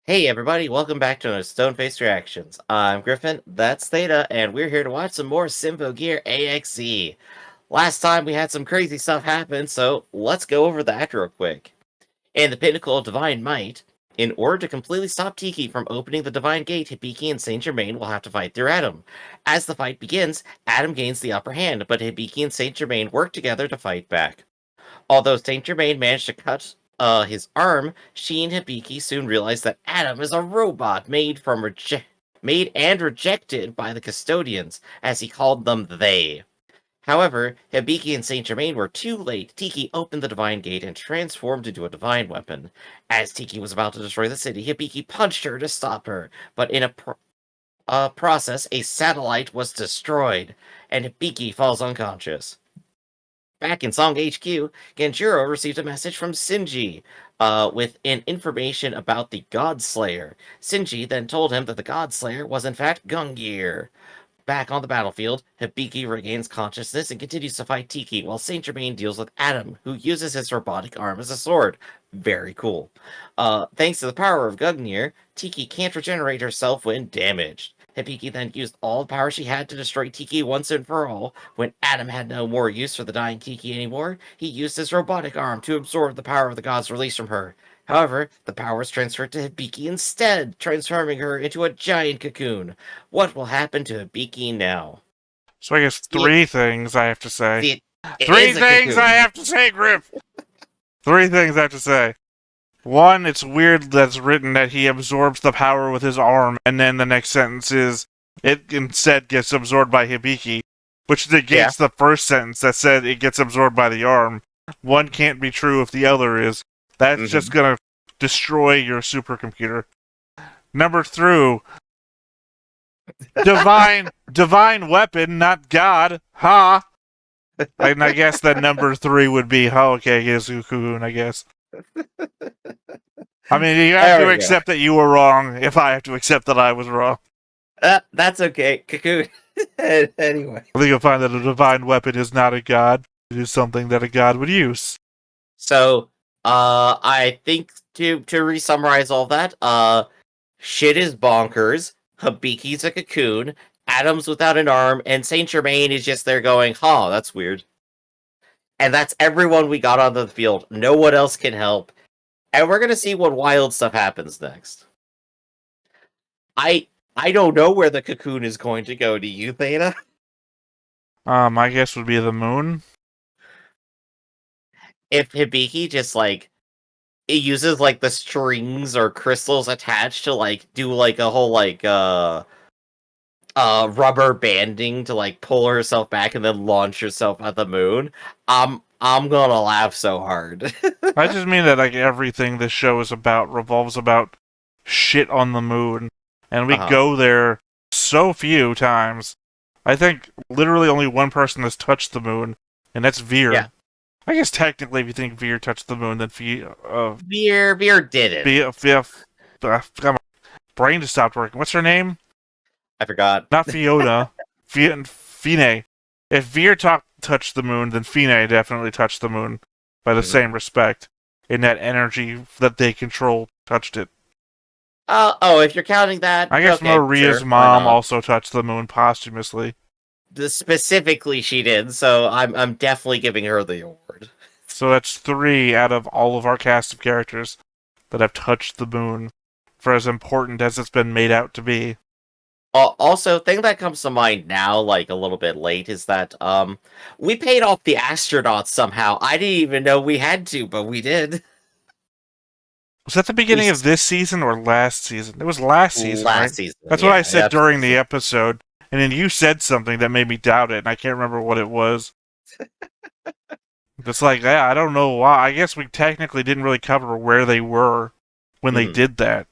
Hey everybody, welcome back to another Stone-Faced Reactions. I'm Griffin, that's Theta, and we're here to watch some more Symphogear AXZ. Last time we had some crazy stuff happen, so let's go over that real quick. In the Pinnacle of Divine Might, in order to completely stop Tiki from opening the Divine Gate, Hibiki and Saint Germain will have to fight through Adam. As the fight begins, Adam gains the upper hand, but Hibiki and Saint Germain work together to fight back. Although Saint Germain managed to cut his arm, she and Hibiki soon realize that Adam is a robot made and rejected by the custodians, as he called them they. However, Hibiki and Saint Germain were too late. Tiki opened the Divine Gate and transformed into a divine weapon. As Tiki was about to destroy the city, Hibiki punched her to stop her, but in a process, a satellite was destroyed, and Hibiki falls unconscious. Back in Song HQ, Genjuro received a message from Shinji with information about the God Slayer. Shinji then told him that the God Slayer was in fact Gungnir. Back on the battlefield, Hibiki regains consciousness and continues to fight Tiki, while Saint Germain deals with Adam, who uses his robotic arm as a sword. Very cool. Thanks to the power of Gungnir, Tiki can't regenerate herself when damaged. Hibiki then used all the power she had to destroy Tiki once and for all. When Adam had no more use for the dying Tiki anymore, he used his robotic arm to absorb the power of the gods released from her. However, the power was transferred to Hibiki instead, transforming her into a giant cocoon. What will happen to Hibiki now? So I guess three things I have to say. See, it Three is a things cocoon. I have to say, Griff! Three things I have to say. One, it's weird that's written that he absorbs the power with his arm, and then the next sentence is, it instead gets absorbed by Hibiki, which negates the first sentence that said it gets absorbed by the arm. One can't be true if the other is. That's just gonna destroy your supercomputer. Number three, divine weapon, not God. Ha! And I guess that number three would be, oh, okay, here's Cocoon, I guess. I mean, you have to accept that you were wrong if I have to accept that I was wrong. That's okay. Cocoon. Anyway. I think you'll find that a divine weapon is not a god. It is something that a god would use. So, I think to re-summarize all that, shit is bonkers, Hibiki's a cocoon, Adam's without an arm, and Saint Germain is just there going, huh, that's weird. And that's everyone we got on the field. No one else can help. And we're gonna see what wild stuff happens next. I don't know where the cocoon is going to go. Do you, Theta? My guess would be the moon. If Hibiki just, like, it uses, like, the strings or crystals attached to, like, do, like, a whole, like, rubber banding to, like, pull herself back and then launch herself at the moon, I'm gonna laugh so hard. I just mean that, like, everything this show is about revolves about shit on the moon. And we go there so few times. I think literally only one person has touched the moon, and that's Veer. Yeah. I guess technically if you think Veer touched the moon, then Veer did it. Come on. Brain just stopped working. What's her name? I forgot. Not Fiona. Fine. If Veer touched the moon, then Fine definitely touched the moon by the same respect. In that energy that they control touched it. If you're counting that, I guess Maria's mom also touched the moon posthumously. Specifically, she did, so I'm definitely giving her the award. So that's 3 out of all of our cast of characters that have touched the moon, for as important as it's been made out to be. Also, thing that comes to mind now, like a little bit late, is that we paid off the astronauts somehow. I didn't even know we had to, but we did. Was that the beginning of this season or last season? It was last season, right? Season. That's what I said during the episode, and then you said something that made me doubt it, and I can't remember what it was. It's like, yeah, I don't know why. I guess we technically didn't really cover where they were when they did that.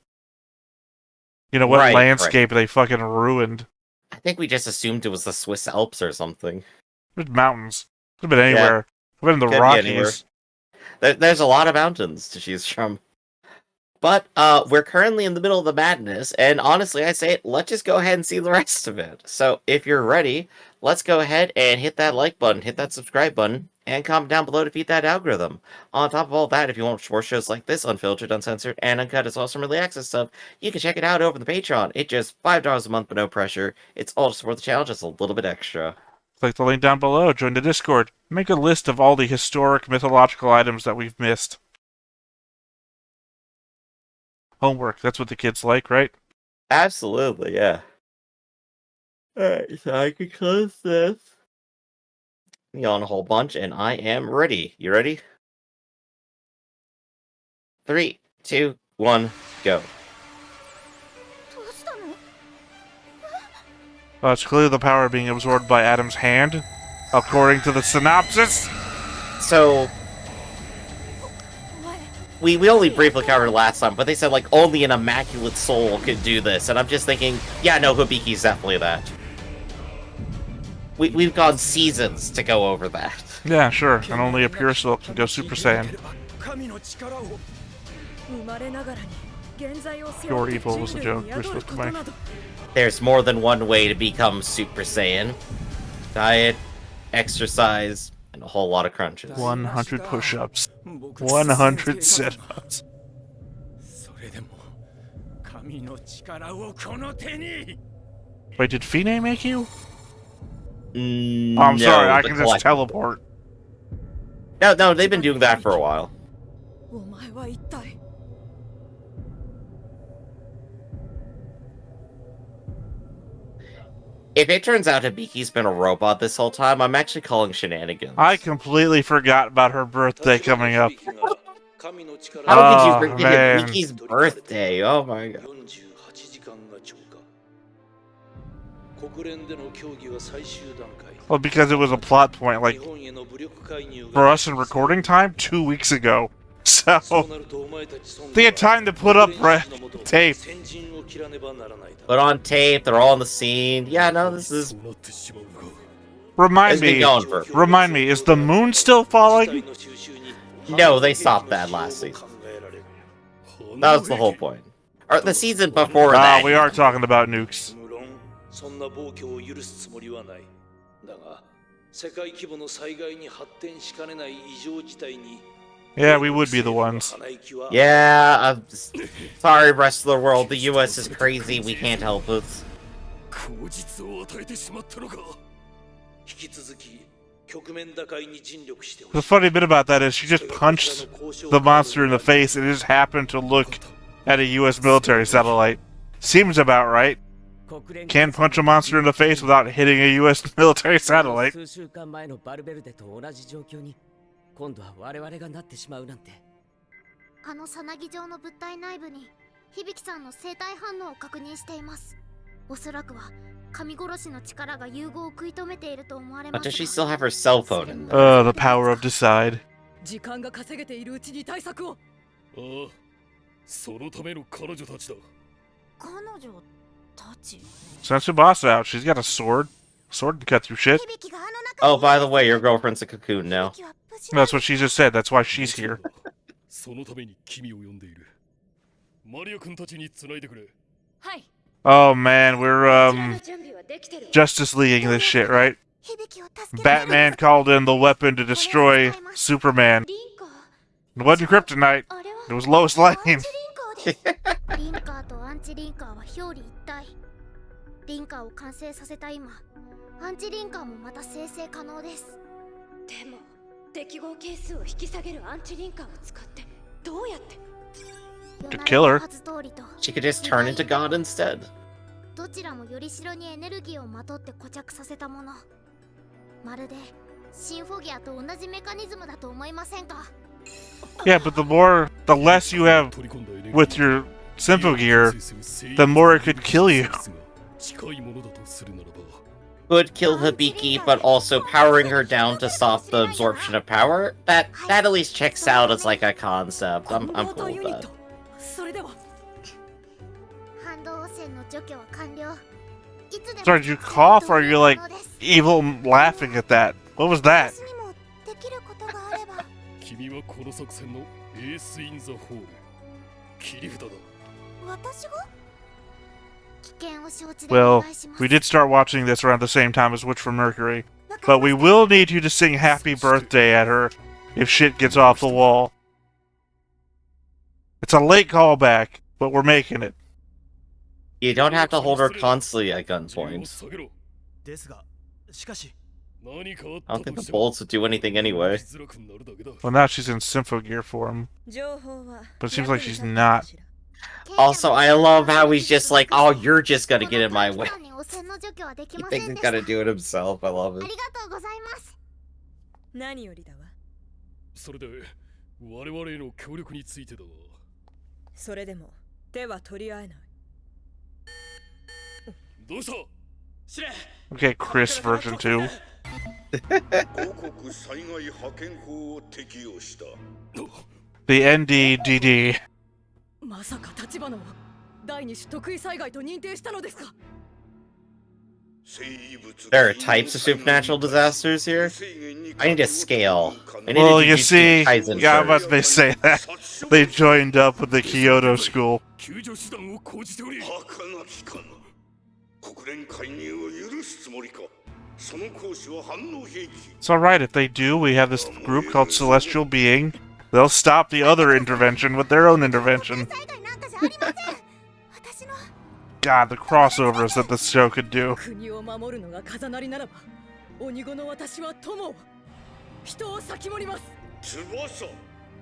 You know, what landscape they fucking ruined. I think we just assumed it was the Swiss Alps or something. There's mountains. Could have been anywhere. Could have been the Rockies. There's a lot of mountains to choose from. But we're currently in the middle of the madness, and honestly, I say, let's just go ahead and see the rest of it. So if you're ready, let's go ahead and hit that like button, hit that subscribe button, And comment down below to beat that algorithm. On top of all that, if you want more shows like this, unfiltered, uncensored, and uncut, as well as some early access stuff, you can check it out over the Patreon. It's just $5 a month, but no pressure. It's all to support the channel, just a little bit extra. Click the link down below, join the Discord, make a list of all the historic mythological items that we've missed. Homework, that's what the kids like, right? Absolutely, yeah. Alright, so I can close this. Yawn a whole bunch, and I am ready. You ready? 3, 2, 1, go. It's clearly the power being absorbed by Adam's hand, according to the synopsis. So, we only briefly covered it last time, but they said, like, only an immaculate soul could do this, and I'm just thinking, yeah, no, Hibiki's definitely that. We've gone seasons to go over that. Yeah, sure, and only a pure soul can go Super Saiyan. Pure evil was the joke we're supposed to make. There's more than one way to become Super Saiyan. Diet, exercise, and a whole lot of crunches. 100 push-ups. 100 sit-ups. Wait, did Fine make you? No, I'm sorry, I can just collectible. teleport. No, they've been doing that for a while. If it turns out Hibiki's been a robot this whole time, I'm actually calling shenanigans. I completely forgot about her birthday coming up. How could you forget man. Hibiki's birthday? Oh my god. Well, because it was a plot point, like, for us in recording time, 2 weeks ago. So, they had time to put up tape. Put on tape, they're all on the scene. Yeah, no, this is... Remind It's been me, going for... remind me, is the moon still falling? No, they stopped that last season. That was the whole point. Or the season before that. We are talking about nukes. Yeah, we would be the ones. Yeah, I'm sorry, rest of the world. The US is crazy. We can't help it. The funny bit about that is she just punched the monster in the face and it just happened to look at a US military satellite. Seems about right. Can't punch a monster in the face without hitting a US military satellite. 今度は我々がなってしまうなんて。あのさなぎ状の物体内部に響さんの生体反応を確認しています。おそらくは神殺しの力が融合を食い止めていると思われます。But does she still have her cell phone in there? The power of decide. 時間が稼げているうちに対策を。ああ、そのための彼女たちだ。彼女たち。Send Tsubasa out. She's got a sword. Sword can cut through shit. Oh, by the way, your girlfriend's a cocoon now. That's what she just said. That's why she's here. Oh man, we're Justice Leaguing this shit, right? Batman called in the weapon to destroy Superman. It wasn't Kryptonite. It was Lois Lane. リンカーとアンチリンカーは表裏一体。リンカーを完成させた今、アンチリンカーもまた生成可能です。でも、適合係数を引き下げるアンチリンカーを使ってどうやって To kill her. She could just turn into God instead. どちらもよりしろにエネルギーをまとって固着させたもの。まるでシンフォギアと同じメカニズムだと思いませんか? Yeah, but the less you have with your Symphogear, the more it could kill you. Could kill Hibiki, but also powering her down to stop the absorption of power? That at least checks out as like a concept. I'm cool with that. Sorry, did you cough or are you like evil laughing at that? What was that? Well, Well, we did start watching this around the same time as Witch from Mercury. but we will need you to sing happy birthday at her if shit gets off the wall. It's a late callback, but we're making it. You don't have to hold her constantly at gunpoint. I don't think the bullets would do anything anyway. Well, now she's in Symphogear form. But it seems like she's not. Also, I love how he's just like, oh, you're just gonna get in my way. He thinks he's gonna do it himself. I love it. 何よりだわ。それで我々への協力についてだわ。それでも手は取り合えない。どうした？司令。 Okay, Chris version 2. 五国災害派遣法を適用した。 The NDDD. まさか立花を第二種得意災害と認定したのですか? There are types of supernatural disasters here. I need a scale. I need Well, to you do see, Kaizen yeah, first. but they say that. They joined up with the Kyoto school. 救助手段を講じており。儚きかな。国連介入を許すつもりか。その行使は反応兵器。 It's alright, if they do, we have this group called Celestial Being. They'll stop the other intervention with their own intervention. God, the crossovers that this show could do. 国を守るのが風なりならば、鬼子の私は友を人を先盛ります。翼、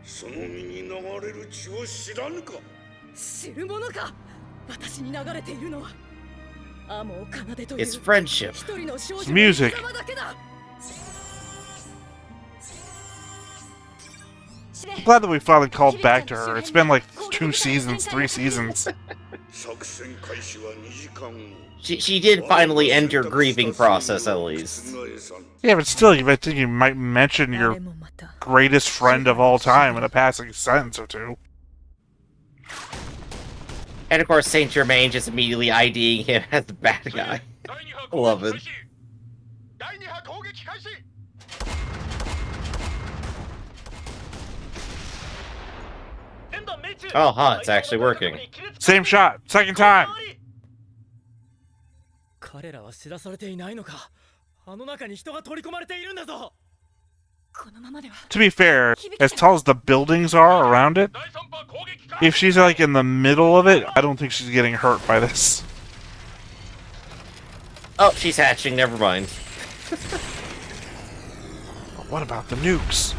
その身に流れる血を知らぬか。知るものか。私に流れているのは天を奏でという It's friendship. 一人の少 It's 女の music. 貴様だけだ。 I'm glad that we finally called back to her. It's been like 2 seasons, 3 seasons. 作戦開始は2時間後。 She did finally end your grieving process, at least. Yeah, but still, I think you might mention your greatest friend of all time in a passing sentence or two. And of course, Saint Germain just immediately IDing him as the bad guy. I love it. Oh, huh, it's actually working. Same shot, second time. 彼らは知らされていないのか。あの中に人が取り込まれているんだぞ。このままでは To be fair, as tall as the buildings are around it, if she's like in the middle of it, I don't think she's getting hurt by this. Oh, she's hatching, never mind. But what about the nukes?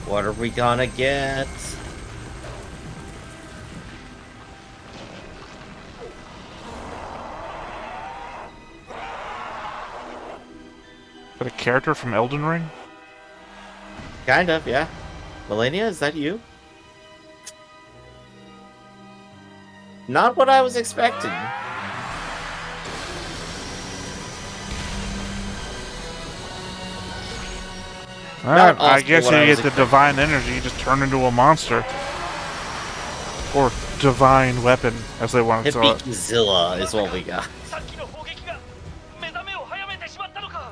What are we gonna get? Is that a character from Elden Ring? Kind of, yeah. Melania, is that you? Not what I was expecting. Alright, I also guess what if I you was get the divine energy, you just turn into a monster. Or divine weapon, as they want to call it. Hibiki-zilla is what we got. さっきの砲撃が目覚めを早めてしまったのか。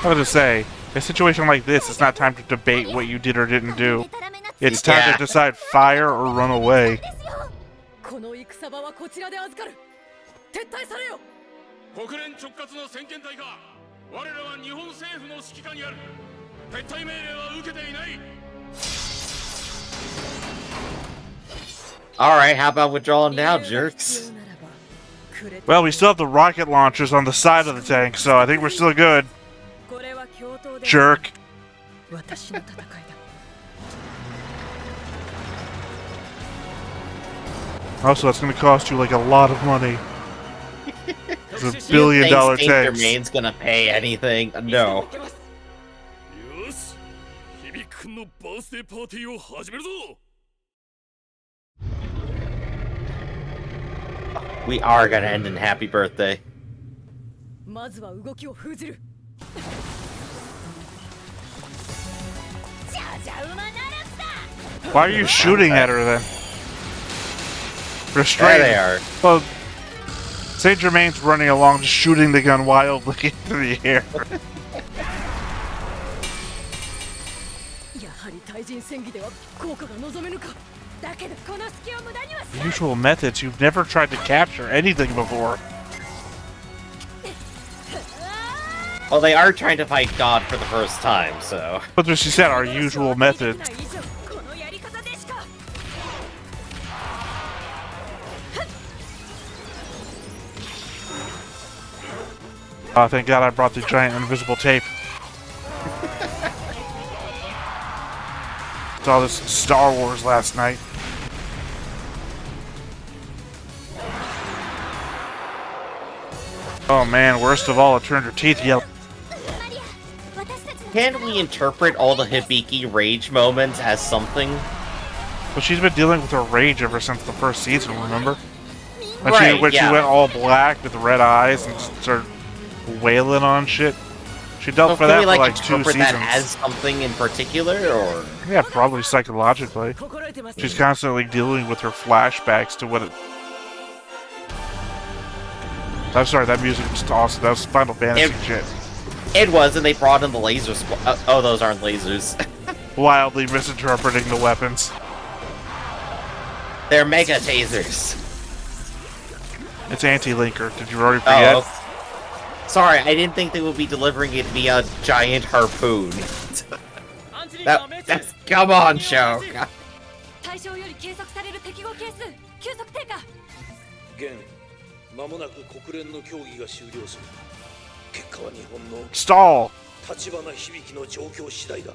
I was to say, a situation like this, it's not time to debate what you did or didn't do. It's time Yeah. to decide fire or run away. この戦場はこちらで預かる。撤退されよ。国連直轄の先遣隊か。我らは日本政府の指揮下にある。撤退命令は受けていない。 Alright, how about withdrawing now, jerks? Well, we still have the rocket launchers on the side of the tank, so I think we're still good. これは共闘で Jerk. 私の戦いだ。 Also, that's going to cost you like a lot of money. It's $1 billion Think Saint tanks. Germain's gonna pay anything? No. よし、響くんのバースデーパーティーを始めるぞ。 We are gonna end in happy birthday. まずは動きを封じる。 Why are you shooting at her then? There Restrain. they are. Well, Saint Germain's running along, just shooting the gun wildly into the air. はり対人戦技では効果が望めぬか。だけどこの隙を無駄にはしない。 Usual methods. You've never tried to capture anything before. Well, they are trying to fight God for the first time, so. But what she said, our usual methods. Oh, thank God I brought the giant invisible tape. Saw this Star Wars last night. Oh man, worst of all, it turned her teeth yellow. Can we interpret all the Hibiki rage moments as something? Well, she's been dealing with her rage ever since the first season, remember? When, Right, she yeah. went all black with red eyes and just started wailing on shit. She dealt So for can that we, for like 2 interpret seasons. that as something in particular, or? Yeah, probably psychologically. She's constantly dealing with her flashbacks to what it... I'm sorry, that music was awesome. That was Final Fantasy shit. It was, and they brought in the laser oh, those aren't lasers. Wildly misinterpreting the weapons. They're mega tasers. It's anti-linker. Did you already forget? Oh. Sorry, I didn't think they would be delivering it via giant harpoon. That's come on, show. 対象より計測される適合係数急速低下。現間もなく国連の協議が終了する。結果は日本の Stall! 立花響の状況次第だ。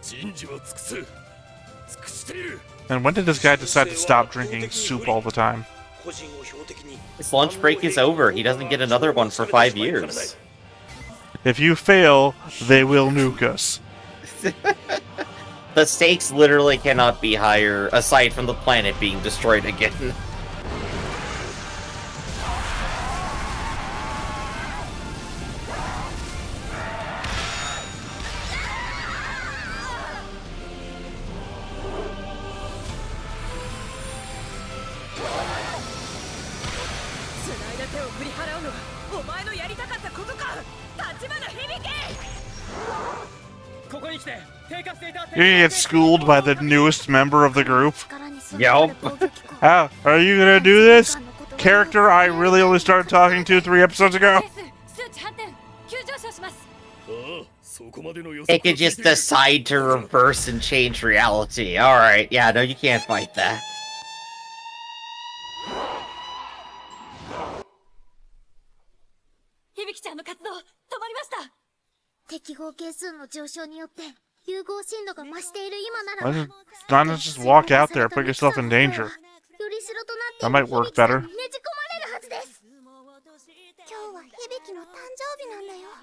人事は尽くす。尽くしている。 And when did this guy decide to stop drinking soup all the time? 個人を標的に His lunch break is over. He doesn't get another one for 5 years. If you fail, they will nuke us. The stakes literally cannot be higher, aside from the planet being destroyed again. You're gonna get schooled by the newest member of the group. Yup. How are you gonna do this? Character I really only started talking to 3 episodes ago? ああ、そこまでの予 It 測 could just decide to reverse and change reality. Alright, yeah, no, you can't fight that. 響ちゃんの活動止まりました。適合係数の上昇によって融合深度が増している今なら Why not just walk out there, put yourself in danger? よりしろとなって That might work better. ねじ込まれるはずです。今日は響の誕生日なんだよ。な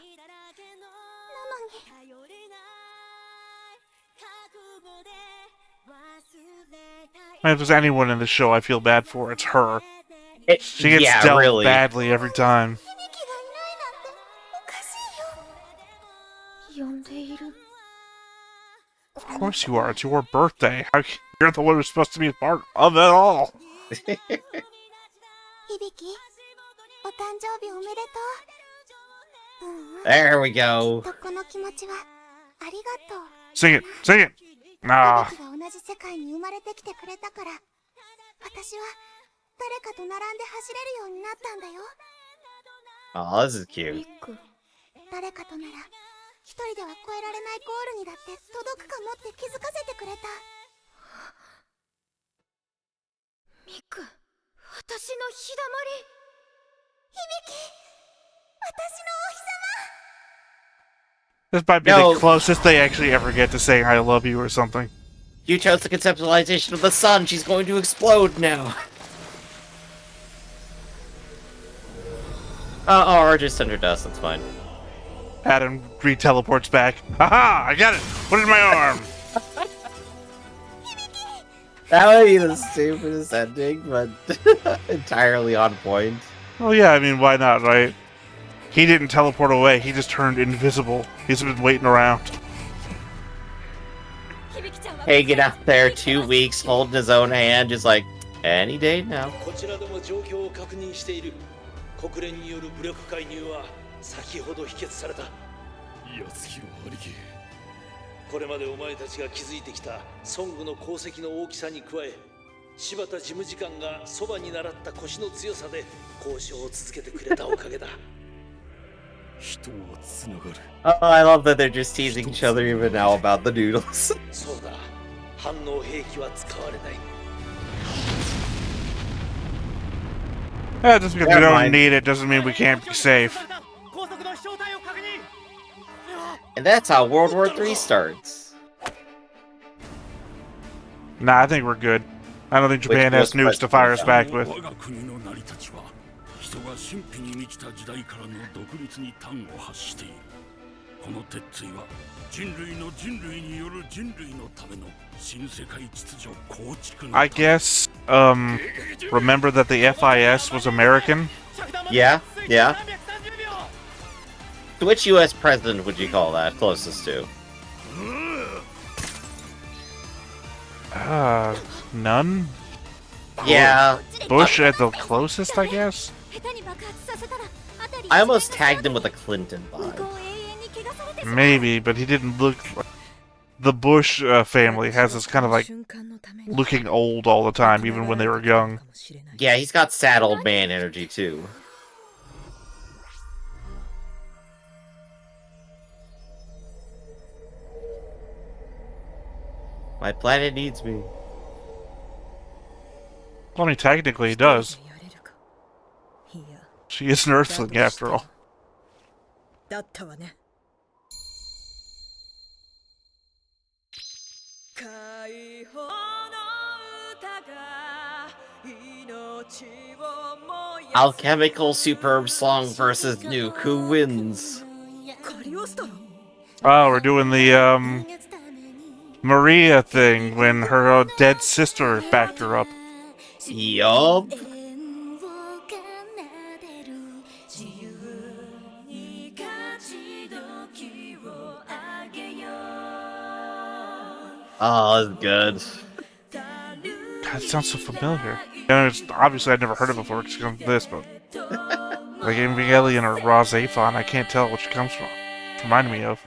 のに If there's anyone in the show I feel bad for, it's her. It, She gets yeah, dealt really. badly every time. 響がいないなんておかしいよ。呼んでいる。 Of course you are. It's your birthday. You're the one who's supposed to be a part of it all. 響お誕生日おめでとう。There we go. とこの気持ちはありがとう。 Sing it. Sing it. Nah. 響が同じ世界に生まれてきてくれたから、私は誰かと並んで走れるようになったんだよ。 Oh, this is cute. 誰かとなら一人では越えられないゴールにだって届くかもって気づかせてくれた。ミク、私の日だまり。響、私のお日様。 This might be No. the closest they actually ever get to saying I love you or something. You chose the conceptualization of the sun. She's going to explode now. Or just under dust. That's fine. Adam re-teleports back. Haha! I got it! Put it in my arm! That would be the stupidest ending, but entirely on point. Well, yeah, I mean, why not, right? He didn't teleport away, he just turned invisible. He's been waiting around. Hanging out there 2 weeks, holding his own hand, just like, any day now. こちらでも状況を確認している。国連による武力介入は先ほど否決された。安きよ兄貴。これまでお前たちが築いてきたソングの功績の大きさに加え、柴田事務次官がそばに習った腰の強さで交渉を続けてくれたおかげだ。 Oh, I love that they're just teasing each other even now about the noodles. そうだ、反応兵器は使われない。 Just because we Never don't mind. need it doesn't mean we can't be safe. And that's how World War III starts. Nah, I think we're good. I don't think Japan has nukes to fire us back with. 我が国の成り立ちは人が神秘に満ちた時代からの独立に端を発している。この鉄槌は人類の人類による人類のための新世界秩序構築の。 I guess, remember that the FIS was American? Yeah, yeah. So which U.S. president would you call that closest to? None? Yeah, Bush at the closest, I guess? I almost tagged him with a Clinton vibe. Maybe, but he didn't look like... The Bush family has this kind of like looking old all the time, even when they were young. Yeah, he's got sad old man energy too. My planet needs me. Well, I mean, technically he does. She is an Earthling, after all. だったわね。解放の歌が命を燃やす。 Alchemical superb song versus nuke. Who wins? カリオストロ。 Oh, we're doing the, Maria thing when her dead sister backed her up. Yup. Oh, that's good. God, it sounds so familiar. Yeah, it's, obviously, I'd never heard it before because of this, but... like Evangelion or Raw Zaphon, I can't tell which it comes from. It's reminding me of.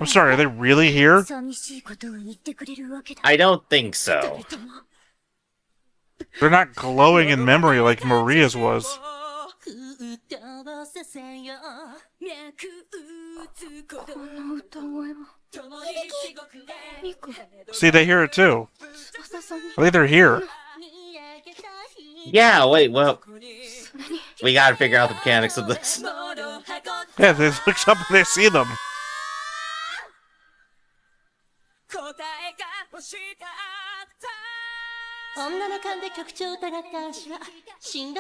I'm sorry, are they really here? I don't think so. They're not glowing in memory like Maria's was. See, they hear it too. I think they're here. Yeah, wait, well... We gotta figure out the mechanics of this. Yeah, they look up and they see them.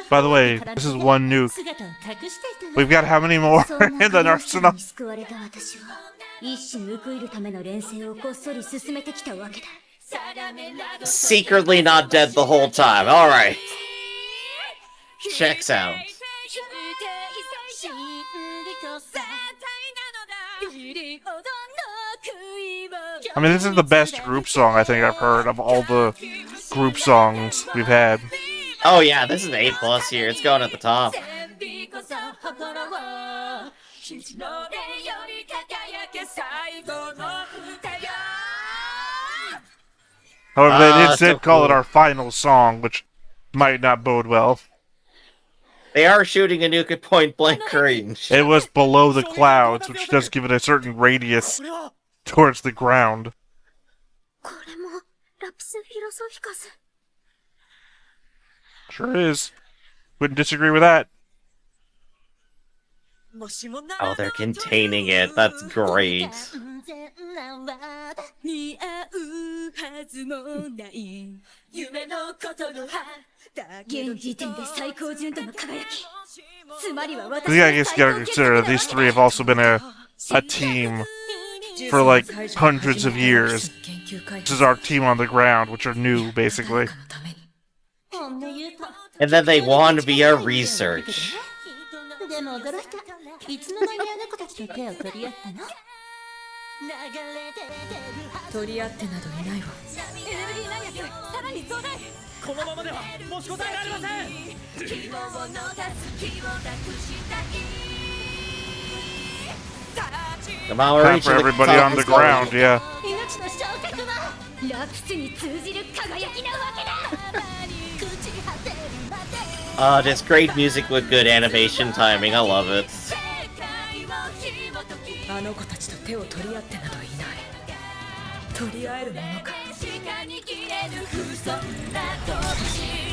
By the way, this is one nuke. We've got how many more in the arsenal? Secretly not dead the whole time. Alright. Checks out. I mean, this is the best group song I think I've heard of all the group songs we've had. Oh yeah, this is an A+ here. It's going at the top. However, they did call it our final song, which might not bode well. They are shooting a nuke at point blank range. It was below the clouds, which does give it a certain radius towards the ground. Sure is. Wouldn't disagree with that. Oh, they're containing it. That's great. Yeah, I guess you gotta consider that these three have also been a team for like hundreds of years. This is our team on the ground, which are new, basically. And then they want to be our research. Come on, we're Time reaching for the everybody top on the of slowly. ground, yeah. 命の昇格はラクスに通じる輝きなわけだ。朽ち果てるまで Just great music with good animation timing. I love it. あの子たちと手を取り合ってなどいない。取り合えるものか。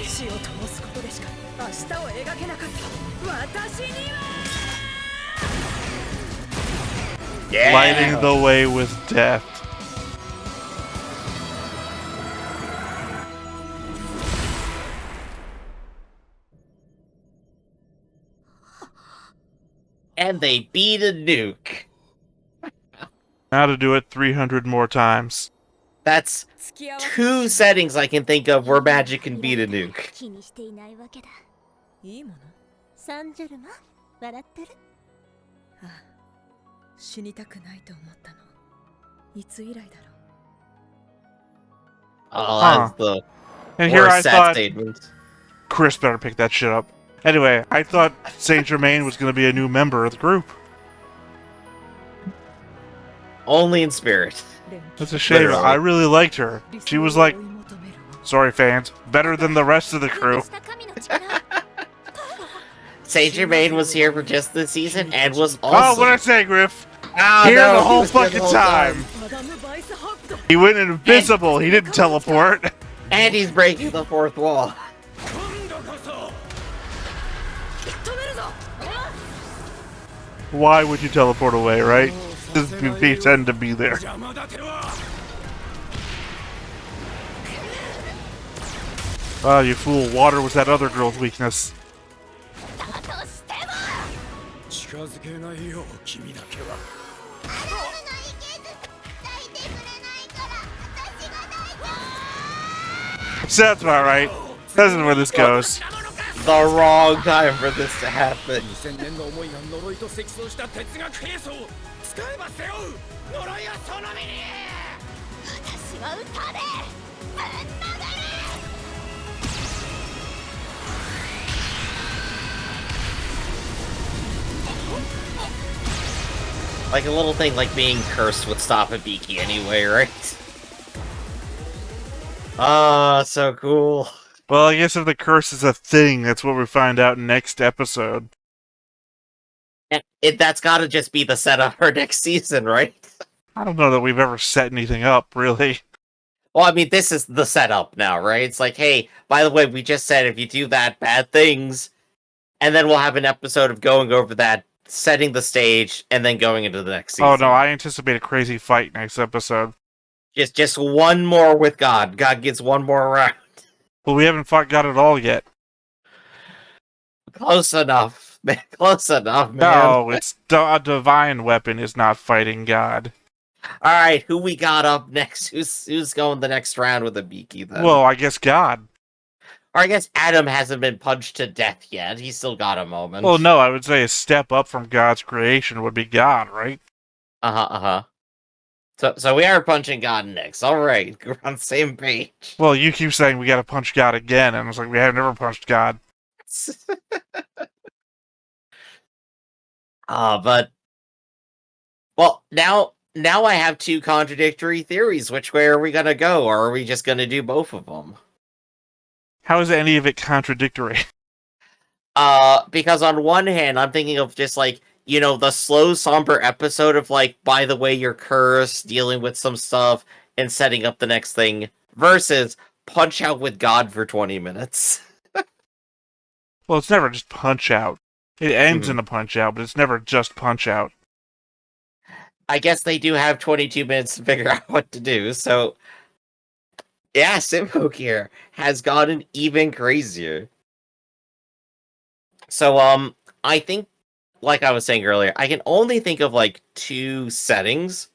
死を灯すことでしか明日を描けなかった私には。 Yeah. Lighting the way with death. And they beat a nuke. Now to do it 300 more times. That's 2 settings I can think of where magic can beat a nuke. 気にしていないわけだ。いいもの。サンジェルマン、笑ってる？ああ、死にたくないと思ったの。いつ以来だろう。 Oh, that's the And here I worst sad thought statement. Chris better pick that shit up. Anyway, I thought Saint Germain was going to be a new member of the group. Only in spirit. That's a shame. Literally. I really liked her. She was like, sorry fans, better than the rest of the crew. した神の力。 Saint Germain was here for just this season and was Oh, awesome. what'd I say, Griff? Oh, Here no, the he whole was here fucking whole time. He went invisible. He didn't teleport. And he's breaking the 4th wall. 今度こそ Why would you teleport away, right? Just pretend to be there. 邪魔立ては Oh, you fool. Water was that other girl's weakness. 近づけないよ君だけは So that's about right. This is where this goes. The wrong time for this to happen. 2000年の思いが呪いと積層した哲学兵装使えば背負う呪いはその身に私は歌でぶん殴る。 Like a little thing like being cursed would stop hibiki anyway, right? Ah, so cool. Well, I guess if the curse is a thing, that's what we find out next episode. That's gotta just be the setup for next season, right? I don't know that we've ever set anything up, really. Well, I mean, this is the setup now, right? It's like, hey, by the way, we just said if you do that, bad things, and then we'll have an episode of going over that, setting the stage, and then going into the next season. Oh no, I anticipate a crazy fight next episode. Just one more with God. God gets one more round. Well, we haven't fought God at all yet. Close enough, man. Close enough, man. No, it's a divine weapon is not fighting God. All right, who we got up next? Who's going the next round with a Biki then? Well, I guess God. Or I guess Adam hasn't been punched to death yet. He's still got a moment. Well, no, I would say a step up from God's creation would be God, right? So we are punching God next. All right, we're on the same page. Well, you keep saying we gotta punch God again, and it's like we have never punched God. But well, now I have 2 contradictory theories. Which way are we gonna go, or are we just gonna do both of them? How is any of it contradictory? Because on one hand, I'm thinking of just like, you know, the slow, somber episode of like, by the way, you're cursed, dealing with some stuff, and setting up the next thing, versus punch out with God for 20 minutes. Well, it's never just punch out. It ends in a punch out, but it's never just punch out. I guess they do have 22 minutes to figure out what to do, so yeah, Symphogear has gotten even crazier. So, I think, like I was saying earlier, I can only think of like 2 settings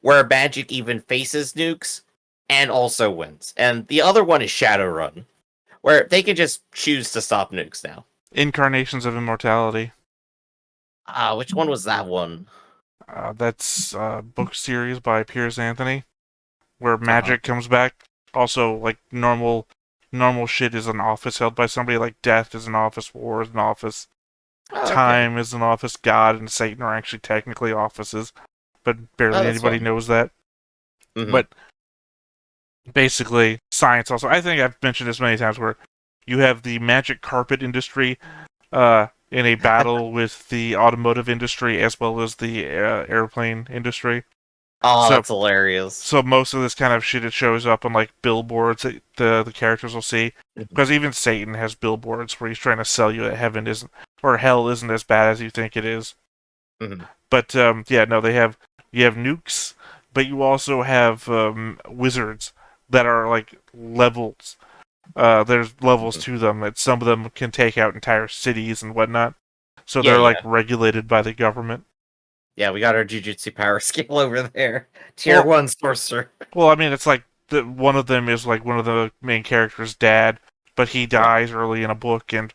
where magic even faces nukes and also wins. And the other one is Shadowrun, where they can just choose to stop nukes now. Incarnations of Immortality. Which one was that one? That's a book series by Piers Anthony, where magic comes back. Also, like, normal shit is an office held by somebody, like death is an office, war is an office, time is an office, God and Satan are actually technically offices. but barely Oh, that's anybody fun. knows that. Mhm. But basically, science also. I think I've mentioned this many times where you have the magic carpet industry in a battle with the automotive industry as well as the airplane industry. Oh, So that's hilarious. So most of this kind of shit, it shows up on like billboards that the characters will see. Mhm. Because even Satan has billboards where he's trying to sell you that heaven isn't or hell isn't as bad as you think it is. Mhm. But yeah, no, you have nukes, but you also have wizards that are like levels. There's levels Mhm. to them that some of them can take out entire cities and whatnot. So Yeah, they're like yeah. regulated by the government. Yeah, we got our jujutsu power scale over there. Tier Well, 1 sorcerer. Well, I mean, it's like one of them is like one of the main characters' dad, but he Yeah. dies early in a book, and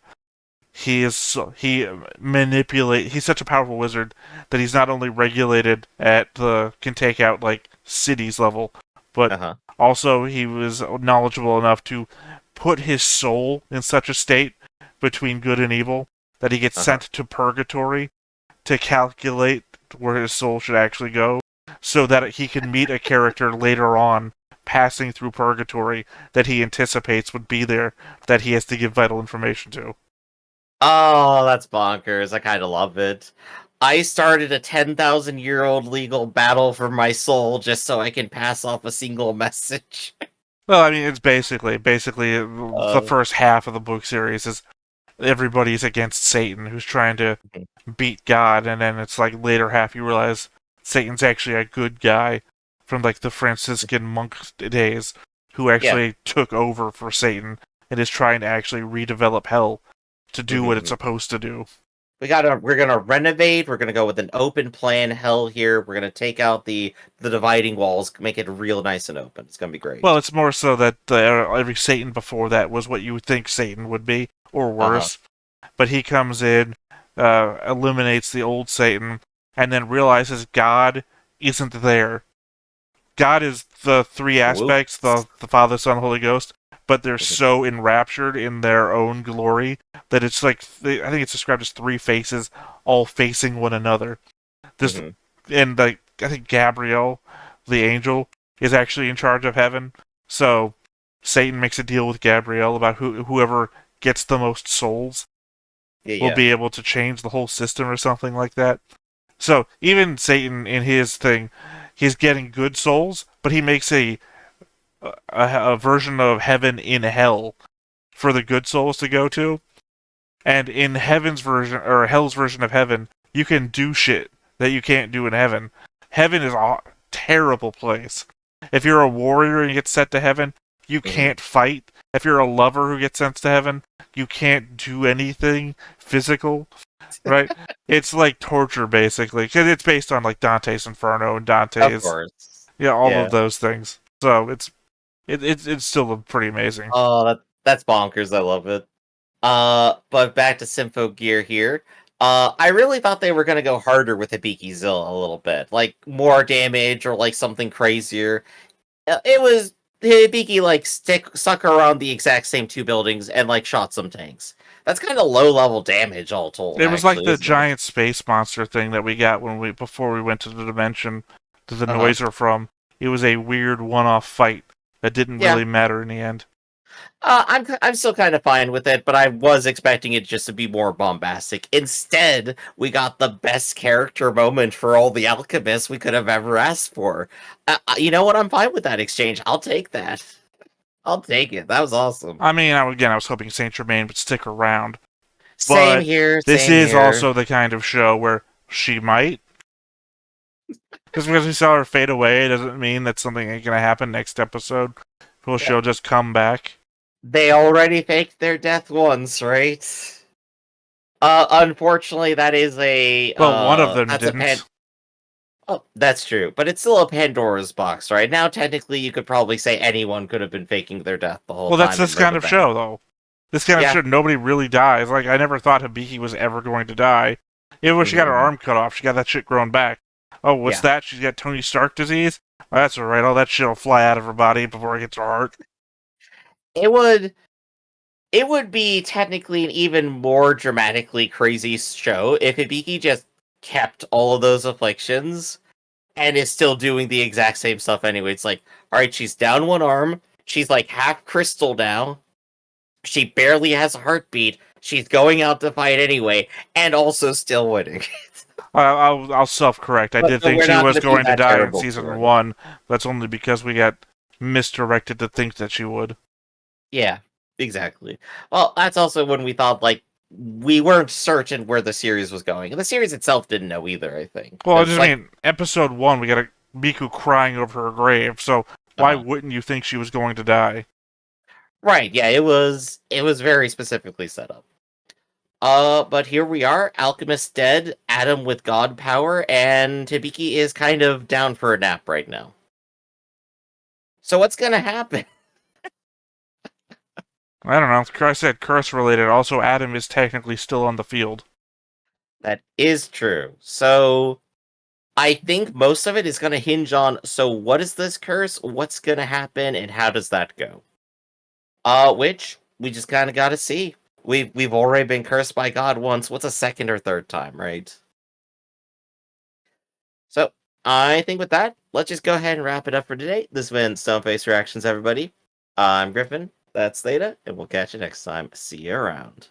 he's such a powerful wizard that he's not only regulated at the can take out like cities level, but Uh-huh. also he was knowledgeable enough to put his soul in such a state between good and evil that he gets Uh-huh. sent to purgatory to calculate where his soul should actually go so that he can meet a character later on passing through purgatory that he anticipates would be there that he has to give vital information to. Oh, that's bonkers. I kind of love it. I started a 10,000-year-old legal battle for my soul just so I can pass off a single message. Well, I mean, it's basically the Uh, first half of the book series is everybody's against Satan who's trying to beat God, and then it's like later half you realize Satan's actually a good guy from like the Franciscan monk days who yeah. actually took over for Satan and is trying to actually redevelop hell to do what it's Mhm. supposed to do. We're gonna renovate. We're gonna go with an open plan hell here. We're gonna take out the dividing walls, make it real nice and open. It's gonna be Well, great. it's more so that every Satan before that was what you would think Satan would be, or Uh-huh. worse. But he comes in, eliminates the old Satan, and then realizes God isn't there. God is the three aspects, Whoops. the Father, Son, Holy Ghost, but they're Mhm. so enraptured in their own glory that it's like, I think it's described as three faces all facing one another. This, Mhm. and like, I think Gabriel, the angel, is actually in charge of heaven. So Satan makes a deal with Gabriel about whoever gets the most souls Yeah, will yeah. be able to change the whole system or something like that. So even Satan in his thing, he's getting good souls, but he makes a version of heaven in hell for the good souls to go to. And in heaven's version or hell's version of heaven, you can do shit that you can't do in heaven. Heaven is a terrible place. If you're a warrior and you get sent to heaven, you Mhm. can't fight. If you're a lover who gets sent to heaven, you can't do anything physical, right? It's like torture basically, because it's based on like Dante's Inferno and Of Dante's, course. yeah, all of Yeah. those things. So it's still pretty amazing. Oh, that's bonkers. I love it. But back to Symphogear here. I really thought they were gonna go harder with Hibiki Zilla a little bit, like more damage or like something crazier. It was Hibiki like stuck around the exact same two buildings and like shot some tanks. That's kind of low level damage all told, It was like actually, the isn't it? giant space monster thing that we got before we went to the dimension that the Uh huh. noise are from. It was a weird one-off fight that didn't Yeah. really matter in the end. I'm still kind of fine with it, but I was expecting it just to be more bombastic. Instead, we got the best character moment for all the alchemists we could have ever asked for. You know what? I'm fine with that exchange. I'll take that. I'll take it. That was awesome. I mean, I was hoping Saint Germain would stick around, Same but here. this Same is here. also the kind of show where she might. Just because we saw her fade away doesn't mean that something ain't gonna happen next episode. Well, Yeah. she'll just come back. They already faked their death once, right? Unfortunately, that is a Well, one of them that's a pen. didn't. Oh, that's true, but it's still a Pandora's box, right? Now, technically, you could probably say anyone could have been faking their death the whole Well, that's time and this live kind a of better. show, though. This kind of Yeah. show, nobody really dies. Like, I never thought Hibiki was ever going to die. Even when she got her Mhm. arm cut off, she got that shit grown back. Oh, what's Yeah. that? She's got Tony Stark disease? Well, that's alright. All that shit'll fly out of her body before it hits her heart. It would it would be technically an even more dramatically crazy show if Hibiki just kept all of those afflictions and is still doing the exact same stuff anyway. It's like, all right, she's down one arm. She's like half crystal now. She barely has a heartbeat. She's going out to fight anyway, and also still winning. I'll self-correct. I But did no, think we're she not was gonna be going to that die in terrible season for her. 1. That's only because we got misdirected to think that she would. Yeah, exactly. Well, that's also when we thought, like, we weren't certain where the series was going. And the series itself didn't know either, I think. Well, I It's just like, mean, episode 1, we got a Miku crying over her grave, so why Uh-huh. wouldn't you think she was going to die? right, yeah, it was very specifically set up. But here we are, Alchemist dead, Adam with god power, and Hibiki is kind of down for a nap right now. So what's gonna happen? I don't know. I said curse-related. Also, Adam is technically still on the field. That is true. So I think most of it is gonna hinge on, so what is this curse, what's gonna happen, and how does that go? Which we just kinda gotta see. We've already been cursed by God once. What's a second or third time, right? So I think with that, let's just go ahead and wrap it up for today. This has been Stoneface Reactions, everybody. I'm Griffin. That's Theta, and we'll catch you next time. See you around.